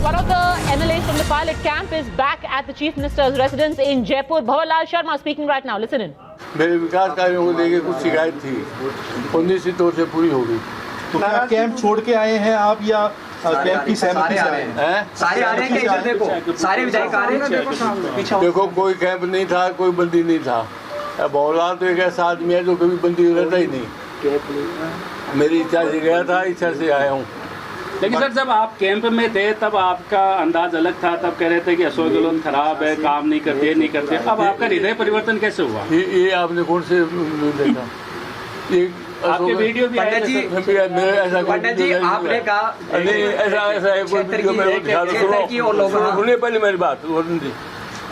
One of the MLAs from the pilot camp is back at the Chief Minister's residence in Jaipur. Bhawan Lal Sharma speaking right now. Listen in. मेरे विकास कार्यों को लेकर कुछ शिकायत थी, 19 तौर से पूरी हो गई। तो क्या कैंप छोड़ के आए हैं आप या कैंप की सहमति से आए हैं? सारे आ रहे हैं क्या? इधर देखो, सारे विधायक आ रहे हैं। देखो, कोई कैंप नहीं था, कोई बंदी नहीं था। भंवर लाल तो एक ऐसा आदमी है जो कभी बंदी रहता ही नहीं। मेरी इच्छा से गया था, इच्छा से आया हूँ। लेकिन सर, जब आप कैंप में थे तब आपका अंदाज अलग था, तब कह रहे थे कि अशोक गहलोत खराब है, काम नहीं करते। अब आपका हृदय परिवर्तन कैसे हुआ? ये आपने कौन से देखा? ये आपके वीडियो भी आए थे। पंडित जी, आपने कहा ऐसा कोई वीडियो में सुनिए, पहले मेरी बात।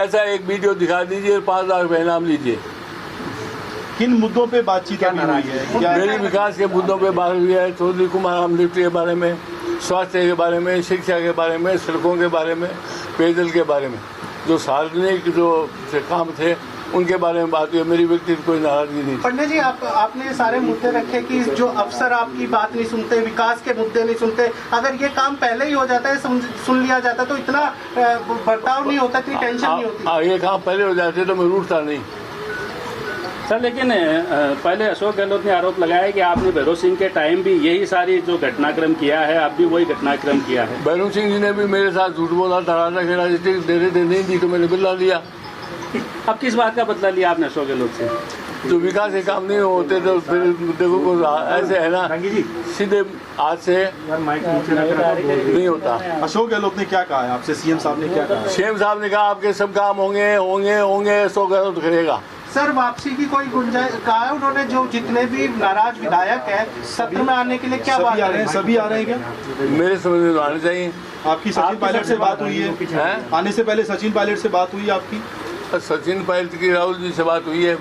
ऐसा एक वीडियो दिखा दीजिए, 5 लाख का इनाम लीजिए। किन मुद्दों पे बातचीत हुई है? मेरी विकास के मुद्दों पे बात हुई है, चौधरी कुमार अमृत के बारे में, स्वास्थ्य के बारे में, शिक्षा के बारे में, सड़कों के बारे में, पेयजल के बारे में, जो सार्वजनिक जो काम थे उनके बारे में बात हुई। मेरी व्यक्तिगत कोई नाराजगी नहीं। पंडित जी, आपने सारे मुद्दे रखे कि जो अफसर आपकी बात नहीं सुनते, विकास के मुद्दे नहीं सुनते, अगर ये काम पहले ही हो जाता है, सुन लिया जाता तो इतना बर्ताव नहीं होता, इतनी टेंशन नहीं होती। ये काम पहले हो जाते तो मैं रूठता नहीं सर। लेकिन पहले अशोक गहलोत ने आरोप लगाया कि आपने भैरव सिंह के टाइम भी यही सारी जो घटनाक्रम किया है, अब भी वही घटनाक्रम किया है। भैरव सिंह जी ने भी मेरे साथ झूठ बोला, तराजा खेला, दे नहीं दी तो मैंने बदला लिया। अब किस बात का बदला लिया आपने अशोक गहलोत से? जो विकास के काम नहीं होते तो फिर देखो ऐसे है ना, सीधे आज से नहीं होता। अशोक गहलोत ने क्या कहा है आपसे? सीएम साहब ने क्या कहा? सीएम साहब ने कहा आपके सब काम होंगे। अशोक गहलोत करेगा। सर, वापसी की कोई गुंजाइश कहा है उन्होंने? जो जितने भी नाराज विधायक है सत्र में आने के लिए क्या बात कर रहे हैं? सभी आ रहे हैं क्या? मेरे समझ में आने चाहिए। आपकी सचिन पायलट से बात हुई है? आने से पहले सचिन पायलट से बात हुई आपकी? सचिन पायलट की राहुल जी से बात हुई है।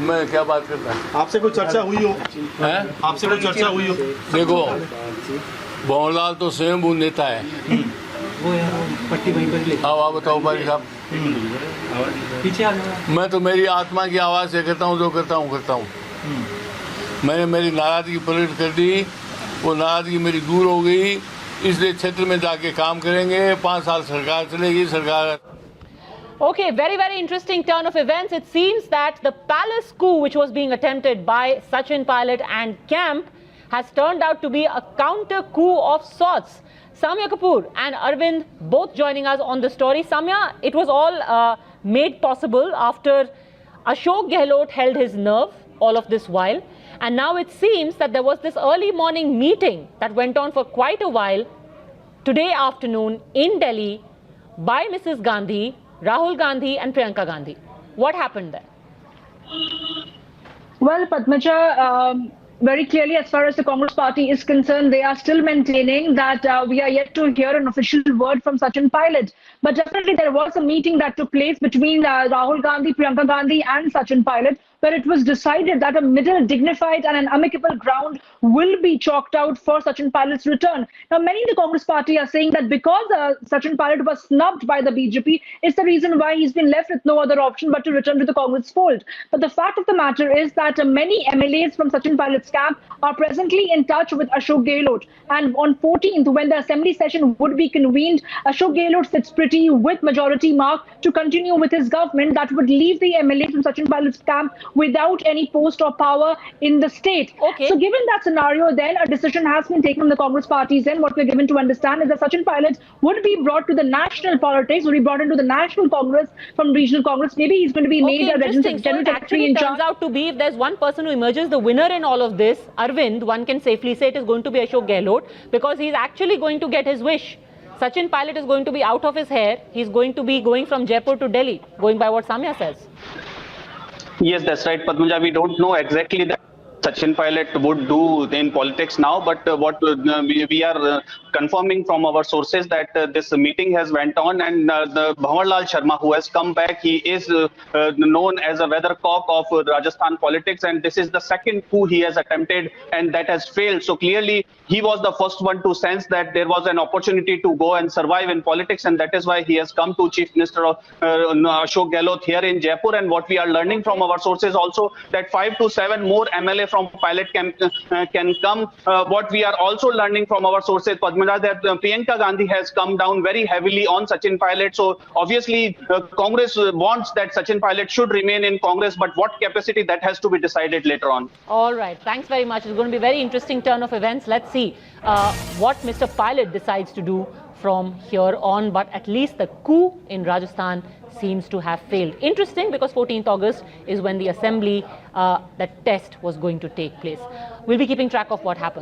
मैं क्या बात करता है? आपसे कोई चर्चा हुई हो? आपसे कोई चर्चा हुई हो? देखो, भंवर लाल तो स्वयं नेता है। अब आप बताओ भाई साहब, मैं तो मेरी आत्मा की आवाज़ से करता हूँ, जो करता हूँ। मैंने मेरी नाराज़गी प्रकट कर दी, वो नाराज़गी मेरी दूर हो गई। इसलिए क्षेत्र में जाके काम करेंगे। 5 साल सरकार चलेगी। सरकार Okay, very, very interesting turn of events. It seems that the palace coup which was being attempted by Sachin Pilot and camp has turned out to be a counter coup of sorts. Samya Kapoor and Arvind both joining us on the story. Samya, it was all made possible after Ashok Gehlot held his nerve all of this while. And now it seems that there was this early morning meeting that went on for quite a while today afternoon in Delhi by Mrs. Gandhi, Rahul Gandhi and Priyanka Gandhi. What happened there? Well, Padmaja, very clearly, as far as the Congress party is concerned, they are still maintaining that we are yet to hear an official word from Sachin Pilot. But definitely there was a meeting that took place between Rahul Gandhi, Priyanka Gandhi and Sachin Pilot, where it was decided that a middle, dignified and an amicable ground will be chalked out for Sachin Pilot's return. Now, many in the Congress party are saying that because Sachin Pilot was snubbed by the BJP, it's the reason why he's been left with no other option but to return to the Congress fold. But the fact of the matter is that many MLAs from Sachin Pilot's camp are presently in touch with Ashok Gehlot. And on 14th, when the assembly session would be convened, Ashok Gehlot sits pretty with majority mark to continue with his government that would leave the MLAs from Sachin Pilot's camp without any post or power in the state. Okay. So given that scenario, then a decision has been taken from the Congress parties. Then what we're given to understand is that Sachin Pilot would be brought to the national politics, would be brought into the National Congress from regional Congress. Maybe he's going to be made a interesting. general So it secretary actually in turns charge. out to be, if there's one person who emerges the winner in all of this, Arvind, one can safely say it is going to be Ashok Gehlot, because he's actually going to get his wish. Sachin Pilot is going to be out of his hair. He's going to be going from Jaipur to Delhi, going by what Samya says. Yes, that's right, Padmaja. We don't know exactly that Sachin Pilot would do in politics now, but what we are confirming from our sources that this meeting has went on, and the Bhawan Lal Sharma, who has come back, he is known as a weathercock of Rajasthan politics, and this is the second coup he has attempted, and that has failed. So clearly, he was the first one to sense that there was an opportunity to go and survive in politics, and that is why he has come to Chief Minister Ashok Gehlot here in Jaipur. And what we are learning from our sources also, that 5 to 7 more MLA from pilot can come. What we are also learning from our sources, Padmaja, that Priyanka Gandhi has come down very heavily on Sachin Pilot. So obviously Congress wants that Sachin Pilot should remain in Congress, but what capacity, that has to be decided later on. All right, thanks very much. It's going to be a very interesting turn of events. Let's see what Mr. Pilot decides to do from here on, but at least the coup in Rajasthan seems to have failed. Interesting, because 14th August is when the assembly, that test was going to take place. We'll be keeping track of what happens.